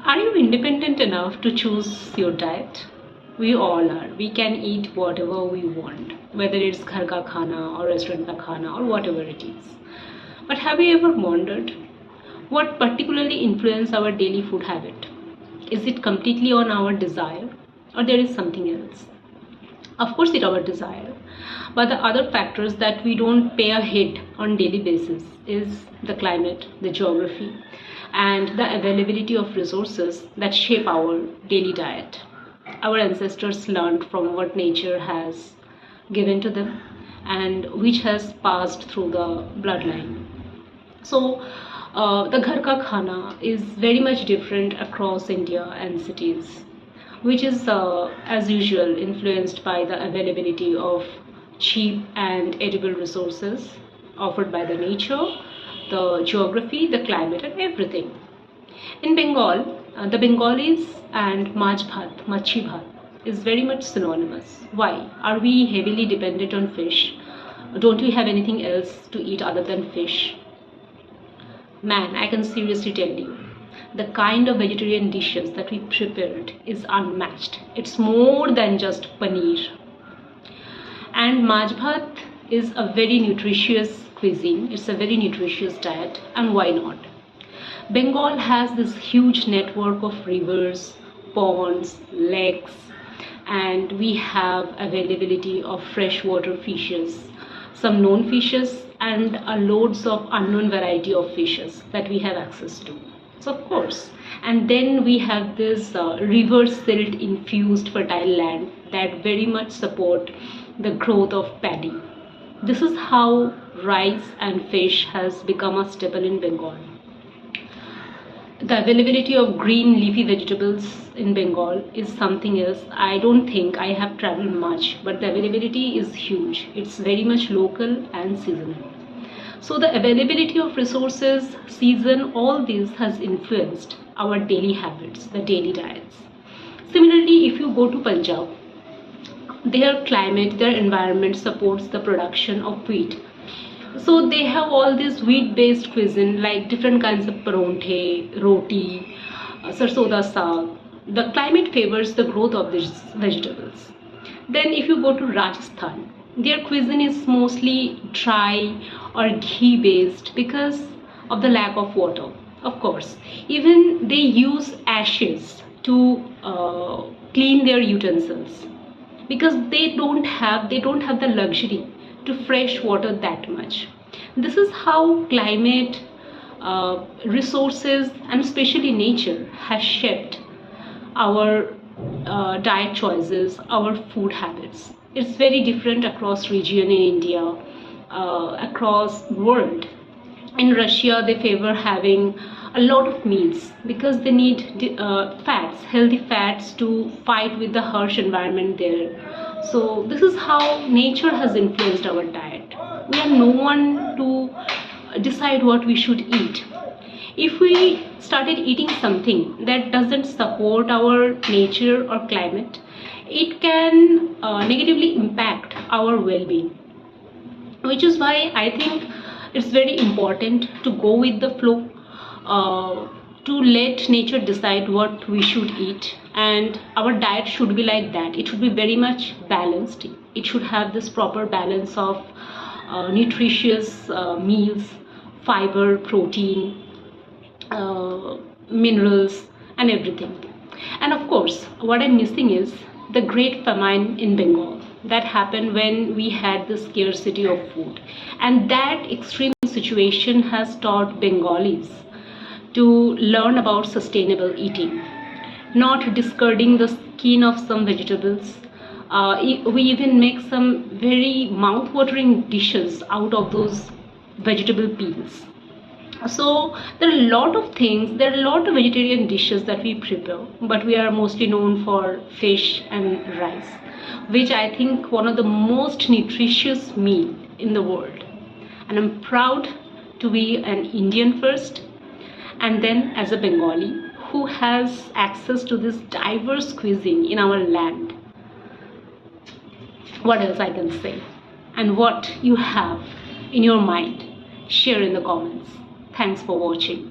Are you independent enough to choose your diet? We all are. We can eat whatever we want, whether it's ghar ka khana or restaurant ka khana or whatever it is. But have you ever wondered what particularly influence our daily food habit? Is it completely on our desire or there is something else? Of course, it's our desire, but the other factors that we don't pay a heed on daily basis is the climate, the geography, and the availability of resources that shape our daily diet. Our ancestors learned from what nature has given to them and which has passed through the bloodline. So, the ghar ka khana is very much different across India and cities, which is, as usual, influenced by the availability of cheap and edible resources offered by the nature, the geography, the climate, and everything. In Bengal, the Bengalis and Maj Bhat, Machi Bhat, is very much synonymous. Why? Are we heavily dependent on fish? Don't we have anything else to eat other than fish? Man, I can seriously tell you, the kind of vegetarian dishes that we prepared is unmatched. It's more than just paneer. And Maj Bhat is a very nutritious cuisine. It's a very nutritious diet, and why not? Bengal has this huge network of rivers, ponds, lakes, and we have availability of freshwater fishes, some known fishes, and loads of unknown variety of fishes that we have access to. So of course, and then we have this river silt infused fertile land that very much support the growth of paddy. This is how rice and fish has become a staple in Bengal. The availability of green leafy vegetables in Bengal is something else. I don't think I have traveled much, but the availability is huge. It's very much local and seasonal. So the availability of resources, season, all this has influenced our daily habits, the daily diets. Similarly, if you go to Punjab, their climate, their environment supports the production of wheat. So they have all this wheat-based cuisine like different kinds of paronthe, roti, sarson da saag. The climate favors the growth of these vegetables. Then if you go to Rajasthan, their cuisine is mostly dry or ghee based because of the lack of water. Of course, even they use ashes to clean their utensils because they don't have the luxury to fresh water that much. This is how climate, resources, and especially nature has shaped our diet choices, our food habits. It's very different across region in India, across world. In Russia, they favor having a lot of meats because they need fats, healthy fats to fight with the harsh environment there. So this is how nature has influenced our diet. We are no one to decide what we should eat. If we started eating something that doesn't support our nature or climate, it can negatively impact our well-being, which is why I think it's very important to go with the flow, to let nature decide what we should eat, and our diet should be like that. It should be very much balanced. It should have this proper balance of nutritious meals, fiber, protein, minerals, and everything. And of course, what I'm missing is the great famine in Bengal that happened when we had the scarcity of food. And that extreme situation has taught Bengalis to learn about sustainable eating, not discarding the skin of some vegetables. We even make some very mouth-watering dishes out of those vegetable peels. So there are a lot of things, there are a lot of vegetarian dishes that we prepare, but we are mostly known for fish and rice, which I think one of the most nutritious meal in the world. And I'm proud to be an Indian first, and then as a Bengali who has access to this diverse cuisine in our land. What else I can say? And what you have in your mind, share in the comments. Thanks for watching.